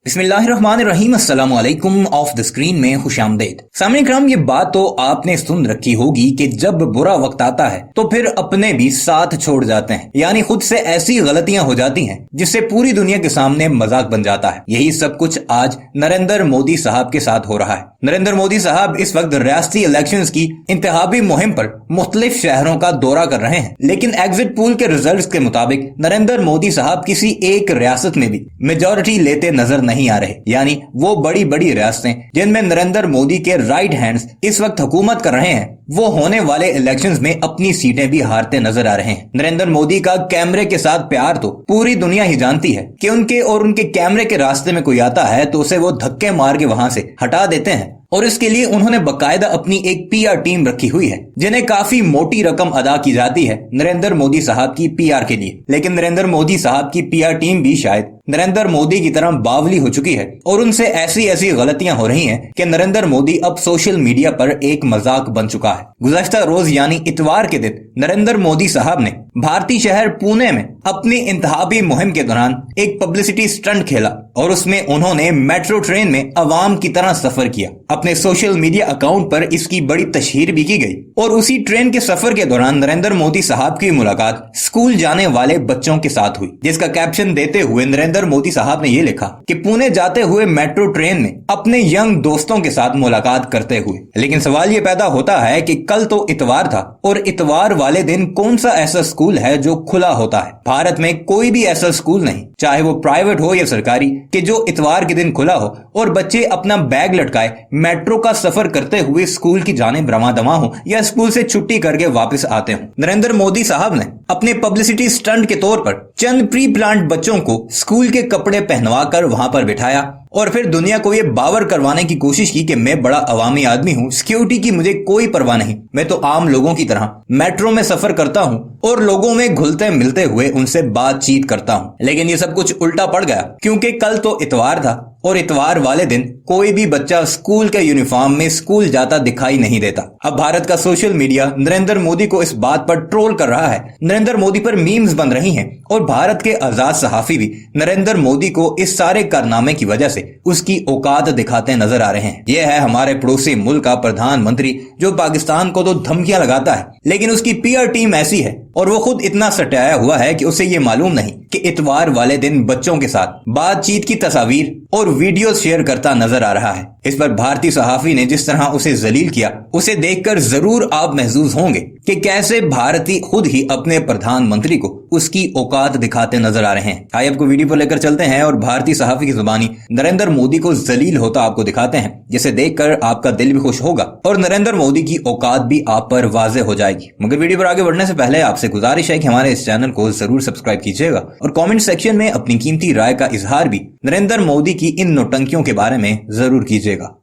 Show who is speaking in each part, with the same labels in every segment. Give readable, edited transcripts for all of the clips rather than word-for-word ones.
Speaker 1: बिस्मिल्लाहिर्रहमानिर्रहीम, अस्सलामु अलैकुम। ऑफ द स्क्रीन में खुशामदीद। सामने करम, ये बात तो आपने सुन रखी होगी कि जब बुरा वक्त आता है तो फिर अपने भी साथ छोड़ जाते हैं, यानी खुद से ऐसी गलतियां हो जाती हैं जिससे पूरी दुनिया के सामने मजाक बन जाता है। यही सब कुछ आज नरेंद्र मोदी साहब के साथ हो रहा है। नरेंद्र मोदी साहब इस वक्त रियासती इलेक्शंस की इंतखाबी मुहिम पर मुख्तलिफ शहरों का दौरा कर रहे हैं, लेकिन एग्जिट पोल के रिजल्ट्स के मुताबिक नरेंद्र मोदी साहब किसी एक रियासत में भी मेजॉरिटी लेते नजर नहीं आ रहे। यानी वो बड़ी बड़ी रियासतें जिनमें नरेंद्र मोदी के राइट हैंड्स इस वक्त हुकूमत कर रहे हैं, वो होने वाले इलेक्शंस में अपनी सीटें भी हारते नजर आ रहे हैं। नरेंद्र मोदी का कैमरे के साथ प्यार तो पूरी दुनिया ही जानती है कि उनके और उनके कैमरे के रास्ते में कोई आता है तो उसे वो धक्के मार के वहां से हटा देते हैं, और इसके लिए उन्होंने बकायदा अपनी एक पीआर टीम रखी हुई है जिन्हें काफी मोटी रकम अदा की जाती है नरेंद्र मोदी साहब की पीआर के लिए। लेकिन नरेंद्र मोदी साहब की पीआर टीम भी शायद नरेंद्र मोदी की तरह बावली हो चुकी है और उनसे ऐसी ऐसी गलतियां हो रही हैं कि नरेंद्र मोदी अब सोशल मीडिया पर एक मजाक बन चुका है। गुज़श्ता रोज यानी इतवार के दिन नरेंद्र मोदी साहब ने भारतीय शहर पुणे में अपनी इंतखाबी मुहिम के दौरान एक पब्लिसिटी स्टंट खेला और उसमें उन्होंने मेट्रो ट्रेन में अवाम की तरह सफर किया। अपने सोशल मीडिया अकाउंट पर इसकी बड़ी तशहीर भी की गई और उसी ट्रेन के सफर के दौरान नरेंद्र मोदी साहब की मुलाकात स्कूल जाने वाले बच्चों के साथ हुई, जिसका कैप्शन देते हुए नरेंद्र मोदी साहब ने यह लिखा कि पुणे जाते हुए मेट्रो ट्रेन में अपने यंग दोस्तों के साथ मुलाकात करते हुए। लेकिन सवाल ये पैदा होता है कि कल तो इतवार था और इतवार वाले दिन कौन सा ऐसा स्कूल है जो खुला होता है? भारत में कोई भी ऐसा स्कूल नहीं, चाहे वो प्राइवेट हो या सरकारी, कि जो इतवार के दिन खुला हो और बच्चे अपना बैग लटकाए मेट्रो का सफर करते हुए स्कूल की जानिब रवां हो या स्कूल से छुट्टी करके वापस आते हो। नरेंद्र मोदी साहब ने अपने पब्लिसिटी स्टंट के तौर पर चंद प्री प्लांट बच्चों को स्कूल के कपड़े पहनवाकर वहां पर बिठाया और फिर दुनिया को ये बावर करवाने की कोशिश की कि मैं बड़ा अवामी आदमी हूँ, सिक्योरिटी की मुझे कोई परवाह नहीं, मैं तो आम लोगों की तरह मेट्रो में सफर करता हूँ और लोगों में घुलते मिलते हुए उनसे बातचीत करता हूँ। लेकिन ये सब कुछ उल्टा पड़ गया, क्योंकि कल तो इतवार था और इतवार वाले दिन कोई भी बच्चा स्कूल के यूनिफॉर्म में स्कूल जाता दिखाई नहीं देता। अब भारत का सोशल मीडिया नरेंद्र मोदी को इस बात पर ट्रोल कर रहा है, नरेंद्र मोदी पर मीम्स बन रही हैं और भारत के आजाद सहाफी भी नरेंद्र मोदी को इस सारे कारनामे की वजह से उसकी औकात दिखाते नजर आ रहे हैं। यह है हमारे पड़ोसी मुल्क का प्रधानमंत्री जो पाकिस्तान को तो धमकियां लगाता है, लेकिन उसकी पीआर टीम ऐसी है और वो खुद इतना सटाया हुआ है कि उसे ये मालूम नहीं कि इतवार वाले दिन बच्चों के साथ बातचीत की तस्वीर और वीडियो शेयर करता नजर आ रहा है। इस पर भारतीय सहाफी ने जिस तरह उसे जलील किया, उसे देखकर जरूर आप महसूस होंगे कि कैसे भारतीय खुद ही अपने प्रधानमंत्री को उसकी औकात दिखाते नजर आ रहे हैं। आइए आपको वीडियो पर लेकर चलते हैं और भारतीय सहाफी की जुबानी नरेंद्र मोदी को जलील होता आपको दिखाते हैं, जिसे देखकर आपका दिल भी खुश होगा और नरेंद्र मोदी की औकात भी आप पर वाज़ेह हो जाएगी। मगर वीडियो पर आगे बढ़ने से पहले आपसे गुजारिश है कि हमारे इस चैनल को जरूर सब्सक्राइब कीजिएगा और कमेंट सेक्शन में अपनी कीमती राय का इजहार भी नरेंद्र मोदी की इन नौटंकियों के बारे में जरूर कीजिएगा।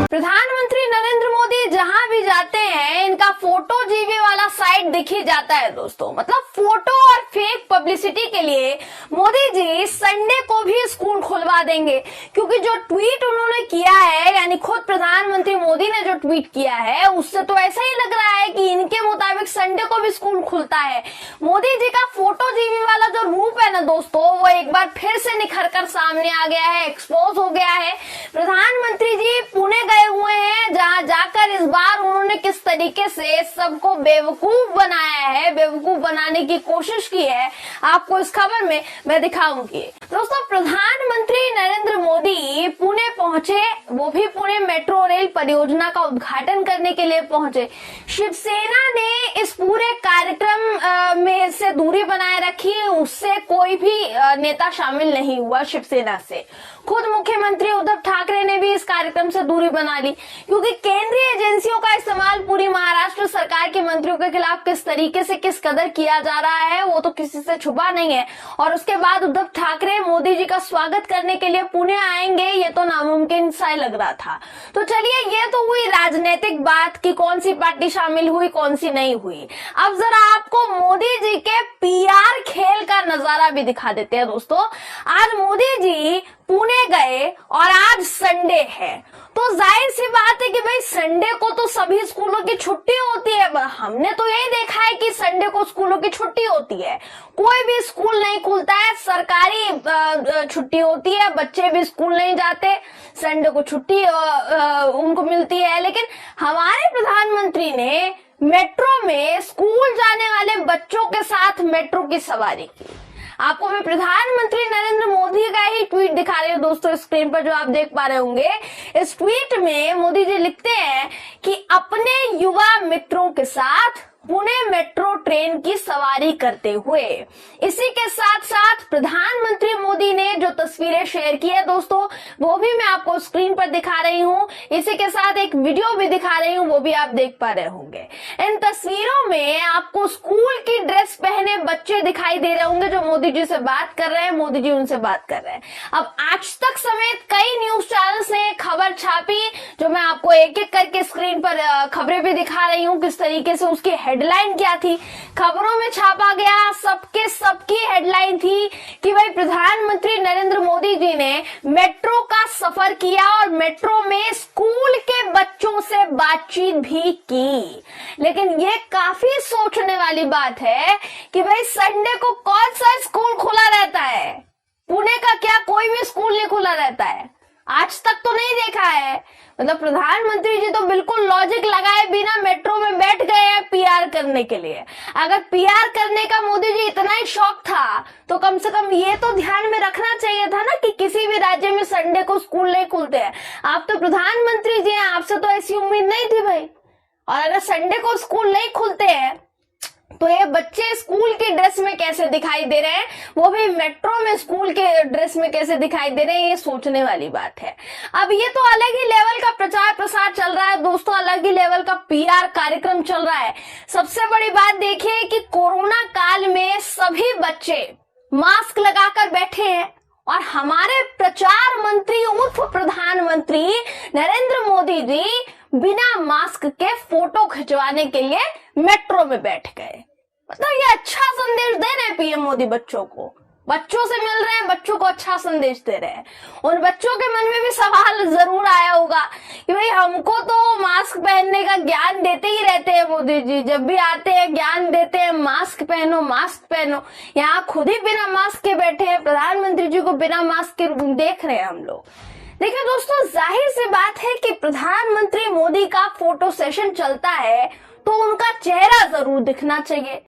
Speaker 2: प्रधानमंत्री नरेंद्र मोदी जहां भी जाते हैं इनका फोटो जीवी वाला साइड दिख ही जाता है दोस्तों। मतलब फोटो और फेक पब्लिसिटी के लिए मोदी जी संडे को भी स्कूल खुलवा देंगे, क्योंकि जो ट्वीट उन्होंने किया है, यानी खुद प्रधानमंत्री मोदी ने जो ट्वीट किया है, उससे तो ऐसा ही लग रहा है कि इनके मुताबिक संडे को भी स्कूल खुलता है। मोदी जी का फोटो जीवी वाला जो रूप है ना दोस्तों, वो एक बार फिर से निखर कर सामने आ गया है, एक्सपोज हो गया है। प्रधानमंत्री जी पुणे गए हुए हैं, जहां जाकर इस बार उन्होंने किस तरीके से सबको बेवकूफ बनाया है, बेवकूफ बनाने की कोशिश की है, आपको इस खबर में मैं दिखाऊंगी। दोस्तों, प्रधानमंत्री नरेंद्र मोदी पुणे पहुंचे, वो भी पुणे मेट्रो रेल परियोजना का उद्घाटन करने के लिए पहुंचे। शिवसेना ने इस पूरे कार्यक्रम में से दूरी बनाए रखी, उससे कोई भी नेता शामिल नहीं हुआ शिवसेना से। खुद मुख्यमंत्री उद्धव ठाकरे ने भी इस कार्यक्रम से दूरी बना ली, क्योंकि केंद्रीय एजेंसियों का इस्तेमाल पूरी महाराष्ट्र सरकार के मंत्रियों के खिलाफ किस तरीके से किस कदर किया जा रहा है वो तो किसी से छुपा नहीं है। और उसके बाद उद्धव ठाकरे मोदी जी का स्वागत करने के लिए पुणे आएंगे, ये तो नामुमकिन सा लग रहा था। तो चलिए, ये तो हुई राजनीतिक बात कि कौन सी पार्टी शामिल हुई कौन सी नहीं हुई। अब जरा आपको मोदी जी के पीआर खेल का नजारा भी दिखा देते हैं दोस्तों। आज मोदी जी पुणे गए और आज संडे है, तो जाहिर सी बात है कि भाई संडे को तो सभी स्कूलों की छुट्टी होती है। हमने तो यही देखा है कि संडे को स्कूलों की छुट्टी होती है, कोई भी स्कूल नहीं खुलता है, सरकारी छुट्टी होती है, बच्चे भी स्कूल नहीं जाते, संडे को छुट्टी उनको मिलती है। लेकिन हमारे प्रधानमंत्री ने मेट्रो में स्कूल जाने वाले बच्चों के साथ मेट्रो की सवारी की। आपको मैं प्रधानमंत्री नरेंद्र मोदी का ही ट्वीट दिखा रही हूँ दोस्तों, स्क्रीन पर जो आप देख पा रहे होंगे। इस ट्वीट में मोदी जी लिखते हैं कि अपने युवा मित्रों के साथ पुणे मेट्रो ट्रेन की सवारी करते हुए। इसी के साथ साथ प्रधानमंत्री मोदी ने जो तस्वीरें शेयर की है दोस्तों, वो भी मैं आपको स्क्रीन पर दिखा रही हूँ। इसी के साथ एक वीडियो भी दिखा रही हूँ, वो भी आप देख पा रहे होंगे। इन तस्वीरों में आपको स्कूल की ड्रेस पहने बच्चे दिखाई दे रहे होंगे जो मोदी जी से बात कर रहे हैं, मोदी जी उनसे बात कर रहे हैं। अब आज तक समेत कई न्यूज चैनल्स ने खबर छापी, जो मैं आपको एक एक करके स्क्रीन पर खबरें भी दिखा रही हूँ किस तरीके से उसकी हेडलाइन क्या थी। खबरों में छापा गया, सबकी हेडलाइन थी कि भाई प्रधानमंत्री नरेंद्र मोदी जी ने मेट्रो का सफर किया और मेट्रो में स्कूल के बच्चों से बातचीत भी की। लेकिन ये काफी सोचने वाली बात है कि भाई संडे को कौन सा स्कूल खुला रहता है? पुणे का क्या कोई भी स्कूल नहीं खुला रहता है? आज तक तो नहीं देखा है। मतलब प्रधानमंत्री जी तो बिल्कुल लॉजिक लगाए बिना मेट्रो में बैठ गए हैं पीआर करने के लिए। अगर पीआर करने का मोदी जी इतना ही शौक था तो कम से कम ये तो ध्यान में रखना चाहिए था ना कि किसी भी राज्य में संडे को स्कूल नहीं खुलते हैं। आप तो प्रधानमंत्री जी हैं, आपसे तो ऐसी उम्मीद नहीं थी भाई। और अगर संडे को स्कूल नहीं खुलते हैं तो ये बच्चे स्कूल के ड्रेस में कैसे दिखाई दे रहे हैं, वो भी मेट्रो में स्कूल के ड्रेस में कैसे दिखाई दे रहे हैं, ये सोचने वाली बात है। अब ये तो अलग ही लेवल का प्रचार प्रसार चल रहा है दोस्तों, अलग ही लेवल का पीआर कार्यक्रम चल रहा है। सबसे बड़ी बात देखिए कि कोरोना काल में सभी बच्चे मास्क लगाकर बैठे हैं और हमारे प्रचार मंत्री उर्फ प्रधानमंत्री नरेंद्र मोदी जी बिना मास्क के फोटो खिंचवाने के लिए मेट्रो में बैठ गए। मतलब ये अच्छा संदेश दे रहे हैं पीएम मोदी बच्चों को, बच्चों से मिल रहे हैं, बच्चों को अच्छा संदेश दे रहे हैं। उन बच्चों के मन में भी सवाल जरूर आया होगा कि भाई हमको तो मास्क पहनने का ज्ञान देते ही रहते हैं मोदी जी, जब भी आते हैं ज्ञान देते हैं मास्क पहनो मास्क पहनो। यहाँ खुद ही बिना मास्क के बैठे हैं, प्रधानमंत्री जी को बिना मास्क के देख रहे हैं हम लोग। देखिए दोस्तों, जाहिर सी बात है कि प्रधानमंत्री मोदी का फोटो सेशन चलता है तो उनका चेहरा जरूर दिखना चाहिए।